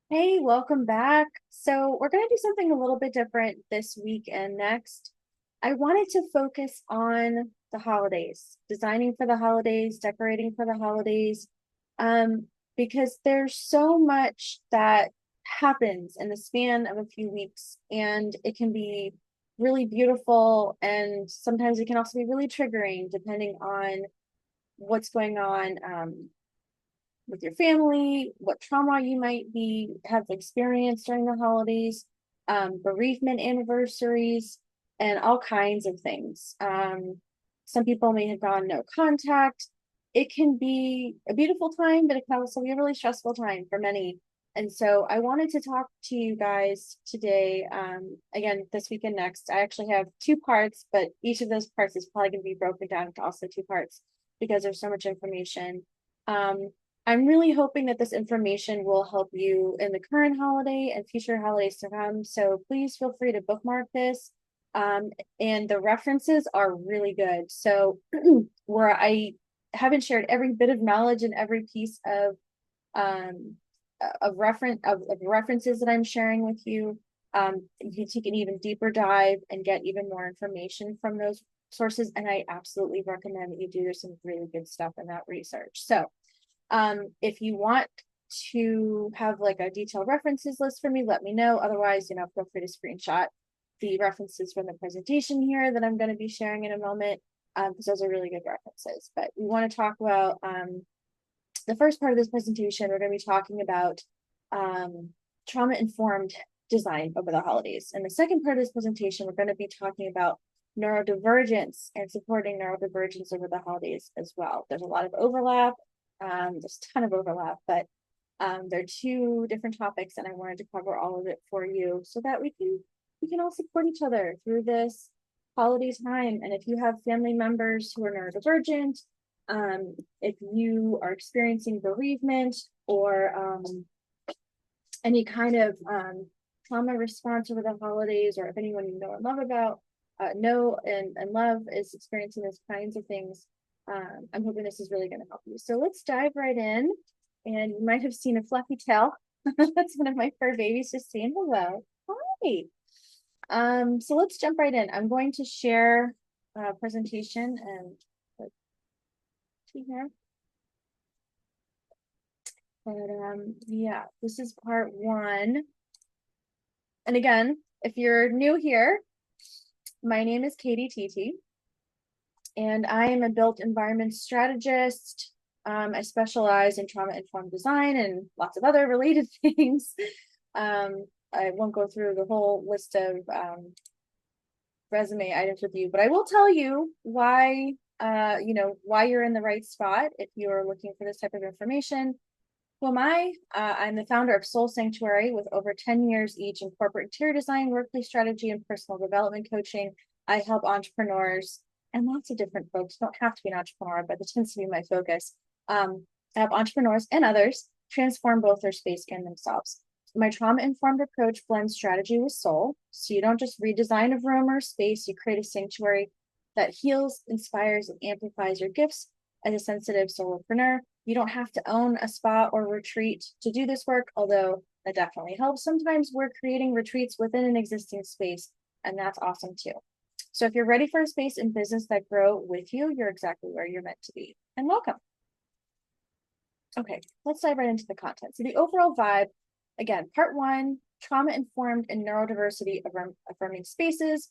Hey, welcome back. So we're going to do something a little bit different this week and next. I wanted to focus on the holidays, designing for the holidays, decorating for the holidays, um, because there's so much that happens in the span of a few weeks, and it can be really beautiful, and sometimes it can also be really triggering depending on what's going on. With your family, what trauma you might be have experienced during the holidays, bereavement anniversaries, and all kinds of things. Some people may have gone no contact. It can be a beautiful time, but it can also be a really stressful time for many. And so I wanted to talk to you guys today, again, this week and next. I actually have two parts, but each of those parts is probably going to be broken down into also two parts because there's so much information. Um, I'm really hoping that this information will help you in the current holiday and future holidays to come. So please feel free to bookmark this. Um, and the references are really good. So where I haven't shared every bit of knowledge and every piece um, of references that I'm sharing with you. You can take an even deeper dive and get even more information from those sources. And I absolutely recommend that you do some really good stuff in that research. So if you want to have like a detailed references list for me, let me know. Otherwise, feel free to screenshot the references from the presentation here that I'm going to be sharing in a moment, because those are really good references. But we want to talk about the first part of this presentation. We're going to be talking about trauma-informed design over the holidays. And the second part of this presentation, we're going to be talking about neurodivergence and supporting neurodivergence over the holidays as well. There's a lot of overlap. There's a ton of overlap, but they're two different topics, and I wanted to cover all of it for you so that we can all support each other through this holiday time. And if you have family members who are neurodivergent, if you are experiencing bereavement or any kind of trauma response over the holidays, or if anyone you know and love about know and love is experiencing those kinds of things, I'm hoping this is really going to help you. So let's dive right in. And you might have seen a fluffy tail. That's one of my fur babies just saying hello. Hi. So let's jump right in. I'm going to share a presentation and let's see here. But yeah, this is part one. And again, if you're new here, my name is Katie Titi, and I am a built environment strategist. I specialize in trauma-informed design and lots of other related things. I won't go through the whole list of resume items with you, but I will tell you why, why you're in the right spot if you're looking for this type of information. Who am I? I'm the founder of Soul Sanctuary with over 10 years each in corporate interior design, workplace strategy, and personal development coaching. I help entrepreneurs and lots of different folks. Don't have to be an entrepreneur, but that tends to be my focus. I help entrepreneurs and others transform both their space and themselves. My trauma-informed approach blends strategy with soul. So you don't just redesign a room or space, you create a sanctuary that heals, inspires, and amplifies your gifts as a sensitive solopreneur. You don't have to own a spa or retreat to do this work, although that definitely helps. Sometimes we're creating retreats within an existing space, and that's awesome too. So if you're ready for a space and business that grow with you, you're exactly where you're meant to be. And welcome. Okay, let's dive right into the content. So the overall vibe, again, part one, trauma-informed and neurodiversity affirming spaces.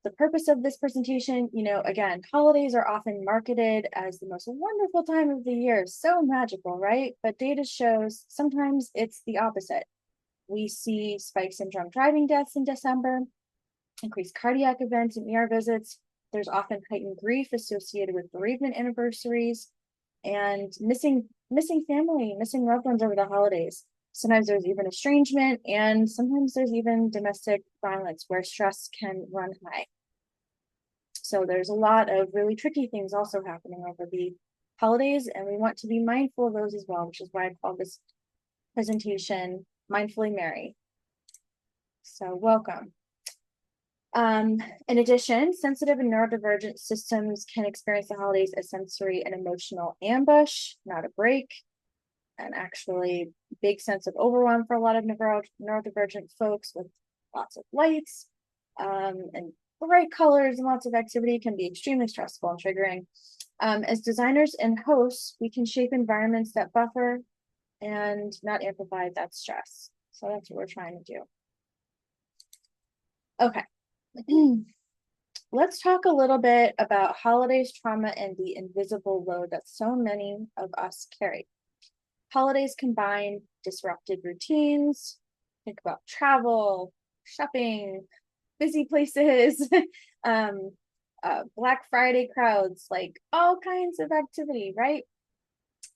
The purpose of this presentation, again, holidays are often marketed as the most wonderful time of the year. So magical, right? But data shows sometimes it's the opposite. We see spikes in drunk driving deaths in December, increased cardiac events and ER visits. There's often heightened grief associated with bereavement anniversaries and missing family, missing loved ones over the holidays. Sometimes there's even estrangement, and sometimes there's even domestic violence where stress can run high. So there's a lot of really tricky things also happening over the holidays, and we want to be mindful of those as well, which is why I call this presentation Mindfully Merry. So welcome. In addition, sensitive and neurodivergent systems can experience the holidays as sensory and emotional ambush, not a break. and actually big sense of overwhelm for a lot of neurodivergent folks with lots of lights and bright colors and lots of activity can be extremely stressful and triggering. As designers and hosts, we can shape environments that buffer and not amplify that stress. So that's what we're trying to do. Okay. Let's talk a little bit about holidays, trauma, and the invisible load that so many of us carry. Holidays combine disrupted routines. Think about travel, shopping, busy places, Black Friday crowds, like all kinds of activity, right?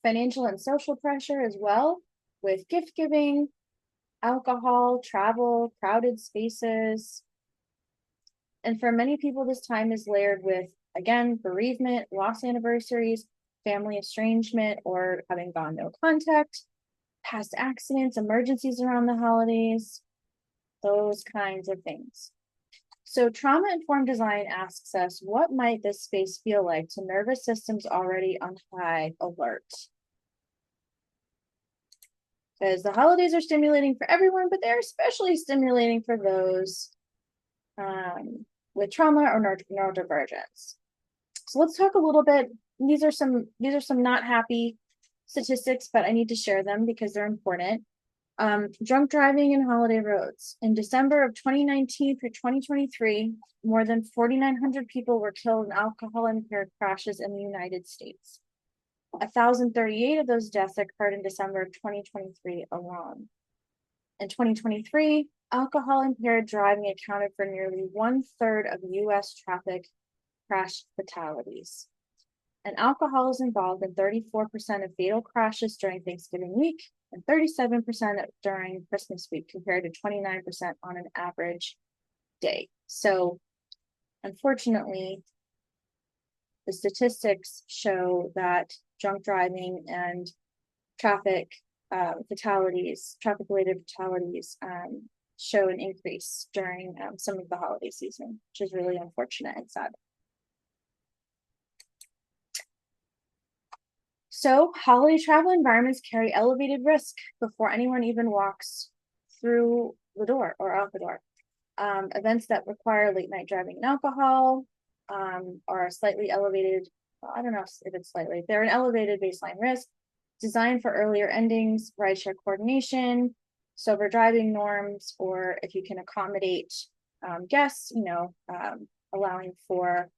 Financial and social pressure as well, with gift giving, alcohol, travel, crowded spaces. And for many people, this time is layered with, again, bereavement, loss anniversaries, family estrangement, or having gone no contact, past accidents, emergencies around the holidays, those kinds of things. So trauma-informed design asks us, what might this space feel like to nervous systems already on high alert? Because the holidays are stimulating for everyone, but they're especially stimulating for those with trauma or neurodivergence. So let's talk a little bit. These are some not happy statistics, but I need to share them because they're important. Drunk driving in holiday roads. In December of 2019 through 2023, more than 4,900 people were killed in alcohol-impaired crashes in the United States. 1,038 of those deaths occurred in December of 2023 alone. In 2023, alcohol-impaired driving accounted for nearly 1/3 of U.S. traffic crash fatalities. And alcohol is involved in 34% of fatal crashes during Thanksgiving week and 37% during Christmas week, compared to 29% on an average day. So, unfortunately, the statistics show that drunk driving and traffic fatalities, traffic-related fatalities, show an increase during some of the holiday season, which is really unfortunate and sad. So holiday travel environments carry elevated risk before anyone even walks through the door or out the door. Events that require late night driving and alcohol are slightly elevated. Well, I don't know if it's slightly, they're an elevated baseline risk, designed for earlier endings, rideshare coordination, sober driving norms, or if you can accommodate guests, allowing for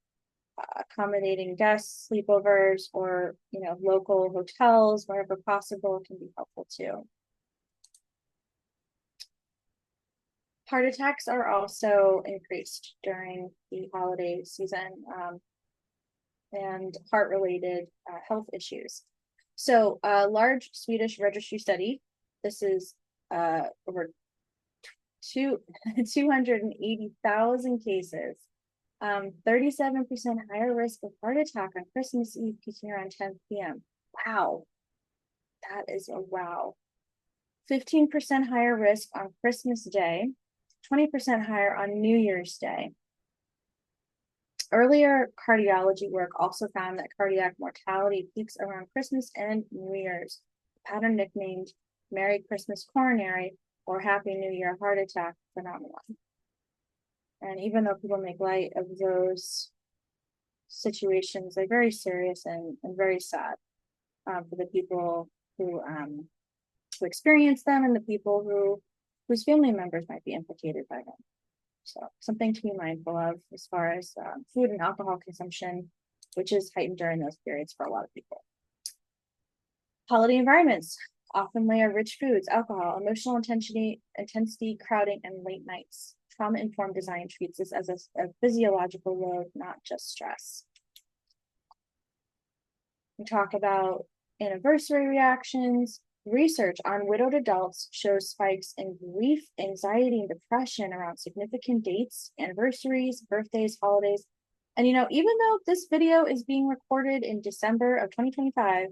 accommodating guests, sleepovers, or local hotels wherever possible can be helpful too. Heart attacks are also increased during the holiday season, and heart-related health issues. So a large Swedish registry study, this is over 280,000 cases, 37% higher risk of heart attack on Christmas Eve peaking around 10 p.m. Wow, that is a wow. 15% higher risk on Christmas Day, 20% higher on New Year's Day. Earlier cardiology work also found that cardiac mortality peaks around Christmas and New Year's, a pattern nicknamed Merry Christmas Coronary or Happy New Year heart attack phenomenon. And even though people make light of those situations, they're very serious and very sad for the people who experience them and the people whose family members might be implicated by them. So something to be mindful of as far as food and alcohol consumption, which is heightened during those periods for a lot of people. Holiday environments often layer rich foods, alcohol, emotional intensity, crowding, and late nights. Trauma-informed design treats this as a physiological load, not just stress. We talk about anniversary reactions. Research on widowed adults shows spikes in grief, anxiety, and depression around significant dates, anniversaries, birthdays, holidays. And even though this video is being recorded in December of 2025,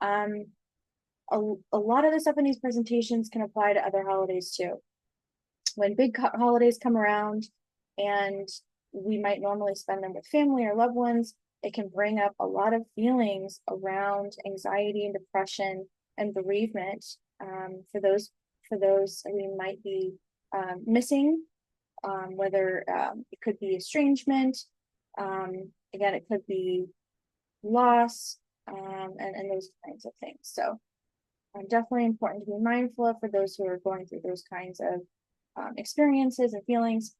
a lot of the stuff in these presentations can apply to other holidays too. When big holidays come around and we might normally spend them with family or loved ones, it can bring up a lot of feelings around anxiety and depression and bereavement. For those who might be missing, whether it could be estrangement, again, it could be loss, and those kinds of things. So definitely important to be mindful of for those who are going through those kinds of experiences and feelings.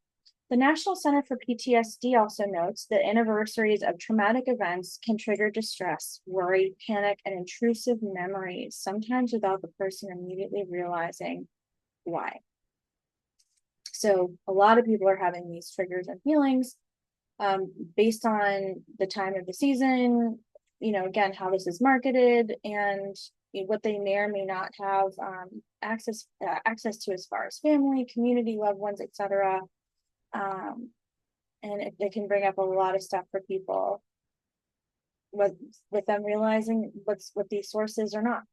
The National Center for PTSD also notes that anniversaries of traumatic events can trigger distress, worry, panic, and intrusive memories, sometimes without the person immediately realizing why. So a lot of people are having these triggers and feelings based on the time of the season, again, how this is marketed, and what they may or may not have access to as far as family, community, loved ones, etc. And it can bring up a lot of stuff for people with them realizing what these sources are not.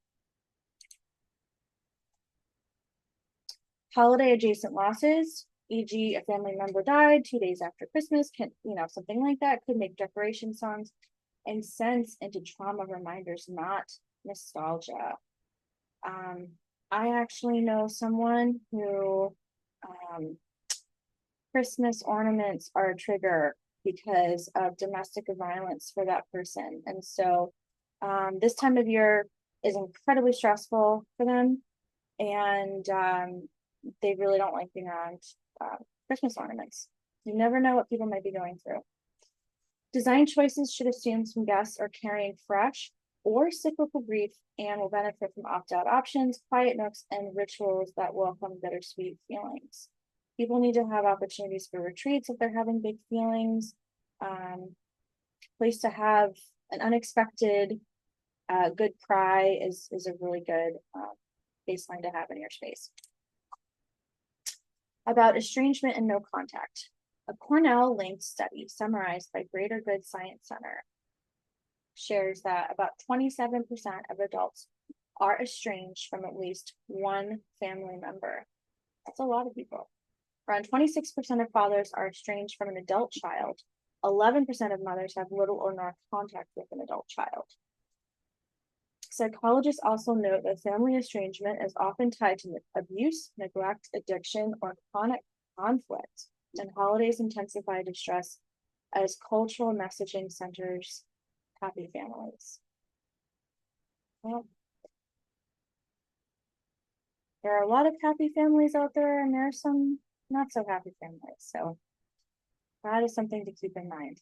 Holiday adjacent losses, e.g. a family member died 2 days after Christmas, something like that could make decoration songs and sense into trauma reminders, not nostalgia. I actually know someone who Christmas ornaments are a trigger because of domestic violence for that person. And so this time of year is incredibly stressful for them. And they really don't like being around Christmas ornaments. You never know what people might be going through. Design choices should assume some guests are carrying fresh or cyclical grief and will benefit from opt-out options, quiet nooks, and rituals that welcome bittersweet feelings. People need to have opportunities for retreats if they're having big feelings. Place to have an unexpected good cry is a really good baseline to have in your space. About estrangement and no contact. A Cornell-linked study summarized by Greater Good Science Center shares that about 27% of adults are estranged from at least one family member. That's a lot of people. Around 26% of fathers are estranged from an adult child. 11% of mothers have little or no contact with an adult child. Psychologists also note that family estrangement is often tied to abuse, neglect, addiction, or chronic conflict, and holidays intensify distress as cultural messaging centers happy families. Well, there are a lot of happy families out there, and there are some not so happy families, so that is something to keep in mind.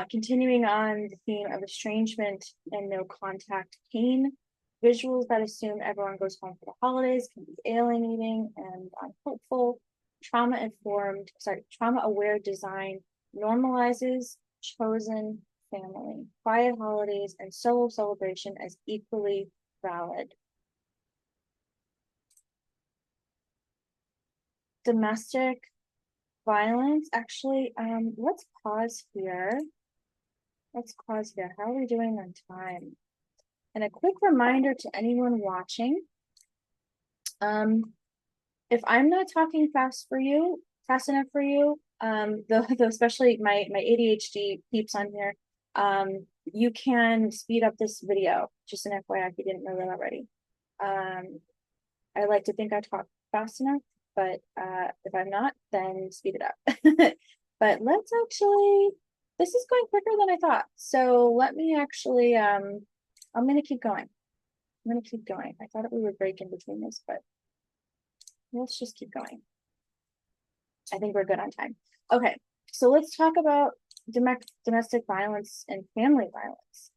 Continuing on the theme of estrangement and no contact pain, visuals that assume everyone goes home for the holidays can be alienating and unhopeful. Trauma-aware design normalizes chosen family, quiet holidays, and solo celebration as equally valid. Domestic violence, actually, let's pause here. How are we doing on time? And a quick reminder to anyone watching, if I'm not talking fast enough for you, especially my ADHD peeps on here, you can speed up this video, just an FYI if you didn't know that already. I like to think I talk fast enough, but if I'm not, then speed it up. But let's actually, this is going quicker than I thought. So let me actually, I'm going to keep going. I thought we would break in between this, but let's just keep going. I think we're good on time. Okay, so let's talk about domestic violence and family violence.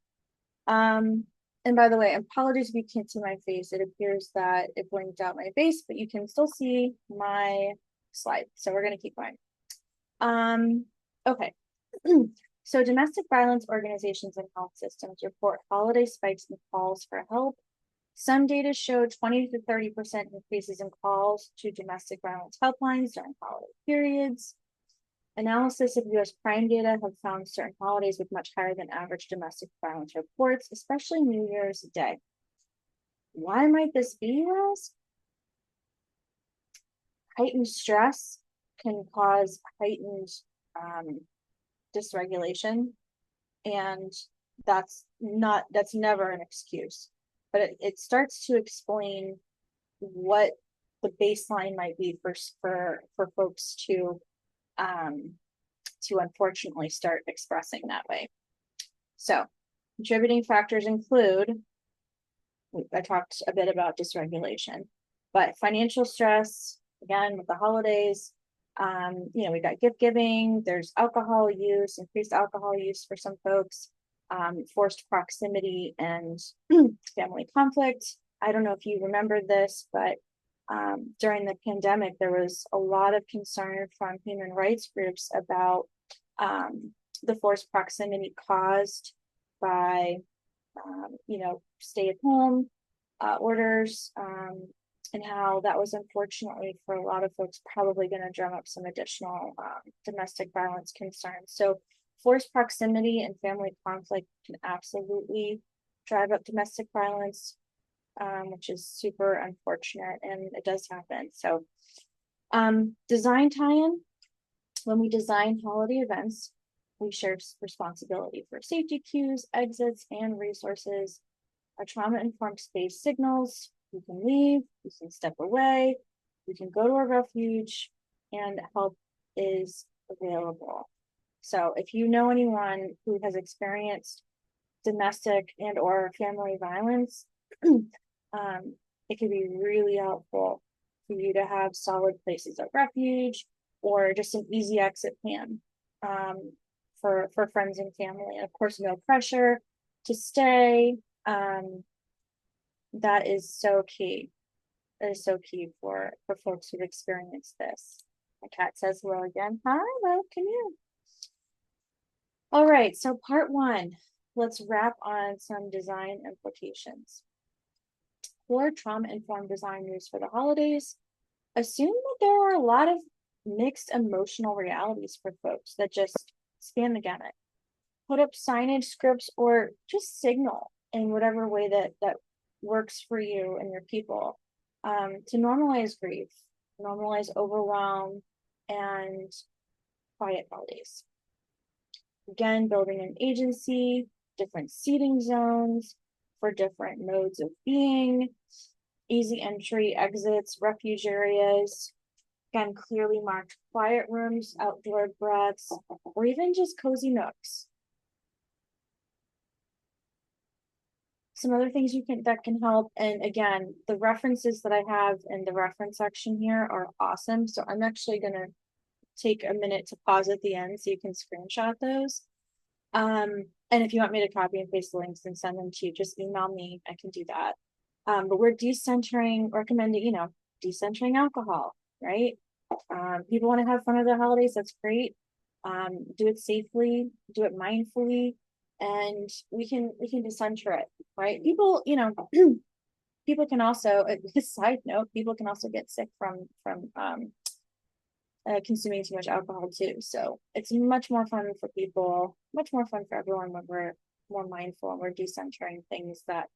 And by the way, apologies if you can't see my face. It appears that it blinked out my face, but you can still see my slide. So we're going to keep going. Okay. So domestic violence organizations and health systems report holiday spikes in calls for help. Some data showed 20 to 30% increases in calls to domestic violence helplines during holiday periods. Analysis of US crime data have found certain holidays with much higher than average domestic violence reports, especially New Year's Day. Why might this be, you ask? Heightened stress can cause heightened dysregulation, and that's that's never an excuse, but it starts to explain what the baseline might be for folks um to unfortunately start expressing that way. So contributing factors include, I talked a bit about dysregulation, but financial stress, again, with the holidays, we got gift giving, there's alcohol use, increased alcohol use for some folks, forced proximity and family conflict. I don't know if you remember this, but during the pandemic, there was a lot of concern from human rights groups about the forced proximity caused by stay at home orders, and how that was unfortunately for a lot of folks probably going to drum up some additional domestic violence concerns. So forced proximity and family conflict can absolutely drive up domestic violence, which is super unfortunate, and it does happen. So design tie-in. When we design holiday events, we share responsibility for safety cues, exits, and resources. Our trauma-informed space signals, we can leave, we can step away, we can go to a refuge, and help is available. So if you know anyone who has experienced domestic and or family violence, it can be really helpful for you to have solid places of refuge or just an easy exit plan for friends and family. And of course, no pressure to stay. That is so key. That is so key for folks who've experienced this. My cat says hello again. Hi, well, come here. All right, so part one, let's wrap on some design implications. For trauma-informed design news for the holidays, assume that there are a lot of mixed emotional realities for folks that just span the gamut. Put up signage, scripts, or just signal in whatever way that works for you and your people, to normalize grief, normalize overwhelm, and quiet holidays. Again, building an agency, different seating zones for different modes of being, easy entry, exits, refuge areas, again, clearly marked quiet rooms, outdoor breaths, or even just cozy nooks. Some other things that can help, and again, the references that I have in the reference section here are awesome. So I'm actually gonna take a minute to pause at the end so you can screenshot those. And if you want me to copy and paste the links and send them to you, just email me. I can do that. But we're recommending, decentering alcohol, right? People want to have fun of the holidays. That's great. Do it safely, do it mindfully, and we can decenter it, right? People, people can also, a side note, people can also get sick from consuming too much alcohol too. So it's much more fun for people, much more fun for everyone when we're more mindful and we're decentering things that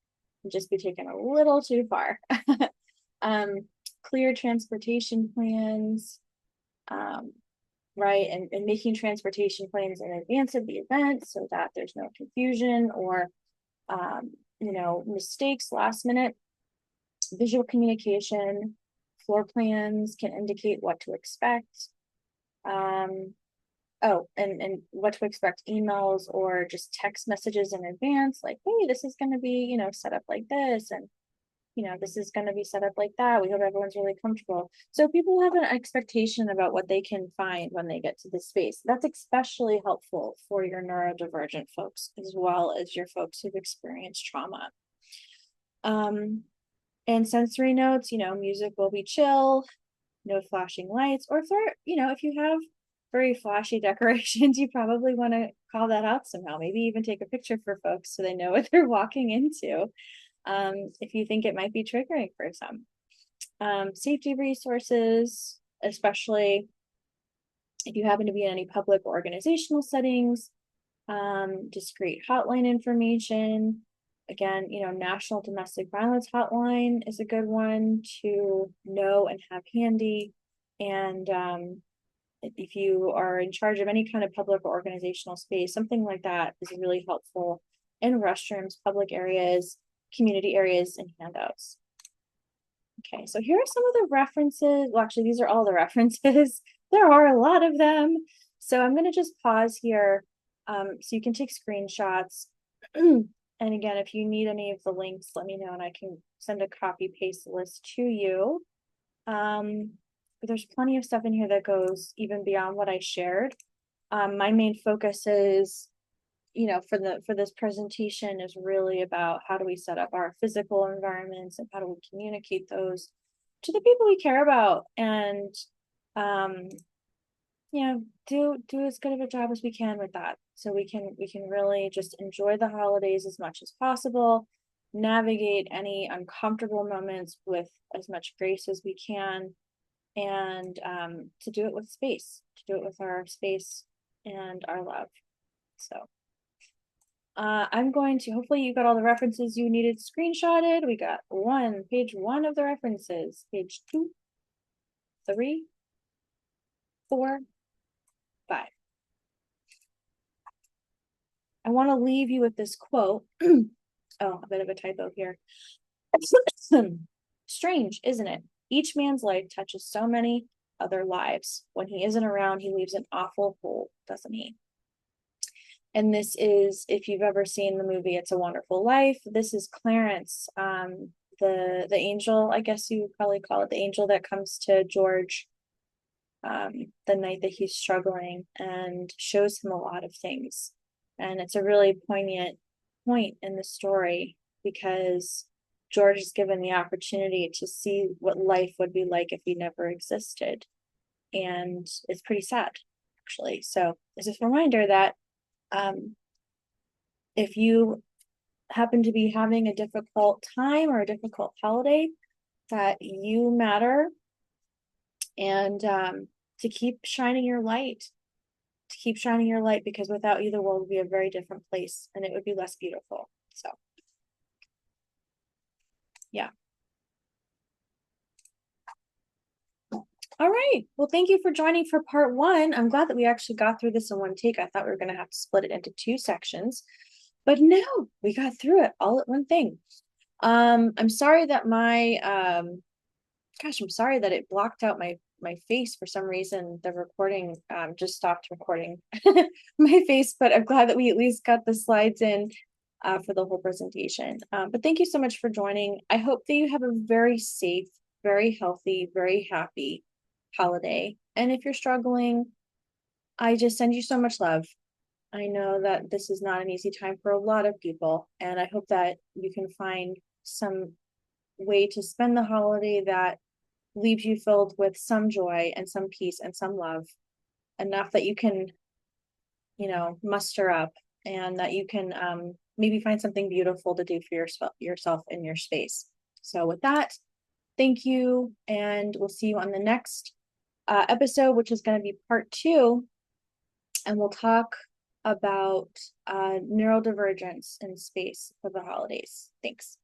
can just be taken a little too far. Clear transportation plans, right? And making transportation plans in advance of the event so that there's no confusion or, mistakes last minute. Visual communication, floor plans can indicate what to expect. And what to expect, emails or just text messages in advance, like, hey, this is going to be, set up like this, and this is going to be set up like that. We hope everyone's really comfortable. So people have an expectation about what they can find when they get to the space. That's especially helpful for your neurodivergent folks, as well as your folks who've experienced trauma. And sensory notes, music will be chill, no flashing lights, or if you have very flashy decorations, you probably want to call that out somehow. Maybe even take a picture for folks so they know what they're walking into. If you think it might be triggering for some. Safety resources, especially if you happen to be in any public or organizational settings, discrete hotline information. Again, National Domestic Violence Hotline is a good one to know and have handy. And if you are in charge of any kind of public or organizational space, something like that is really helpful in restrooms, public areas, community areas, and handouts. Okay, so here are some of the references. Well, actually, these are all the references. There are a lot of them. So I'm going to just pause here so you can take screenshots. And again, if you need any of the links, let me know and I can send a copy paste list to you. But there's plenty of stuff in here that goes even beyond what I shared. My main focus is, for this presentation is really about how do we set up our physical environments and how do we communicate those to the people we care about, and do as good of a job as we can with that, so we can really just enjoy the holidays as much as possible, navigate any uncomfortable moments with as much grace as we can, and to do it with space, to do it with our space and our love. So I'm going to, hopefully you got all the references you needed screenshotted. We got page one of the references, page 2, 3, 4, 5. I want to leave you with this quote. Oh, a bit of a typo here. Strange, isn't it? Each man's life touches so many other lives. When he isn't around, he leaves an awful hole, doesn't he? And this is, if you've ever seen the movie It's a Wonderful Life, this is Clarence, the angel, I guess you would probably call it, the angel that comes to George the night that he's struggling and shows him a lot of things. And it's a really poignant point in the story because George is given the opportunity to see what life would be like if he never existed. And it's pretty sad, actually. So this is a reminder that if you happen to be having a difficult time or a difficult holiday, that you matter, and to keep shining your light, because without you, the world would be a very different place and it would be less beautiful. So, yeah. All right. Well, thank you for joining for part 1. I'm glad that we actually got through this in one take. I thought we were going to have to split it into 2 sections, but no, we got through it all at one thing. I'm sorry that I'm sorry that it blocked out my face for some reason. The recording just stopped recording my face, but I'm glad that we at least got the slides in for the whole presentation. But thank you so much for joining. I hope that you have a very safe, very healthy, very happy holiday. And if you're struggling, I just send you so much love. I know that this is not an easy time for a lot of people, and I hope that you can find some way to spend the holiday that leaves you filled with some joy and some peace and some love, enough that you can, muster up, and that you can maybe find something beautiful to do for yourself in your space. So with that, thank you, and we'll see you on the next episode, which is going to be part 2, and we'll talk about neurodivergence in space for the holidays. Thanks.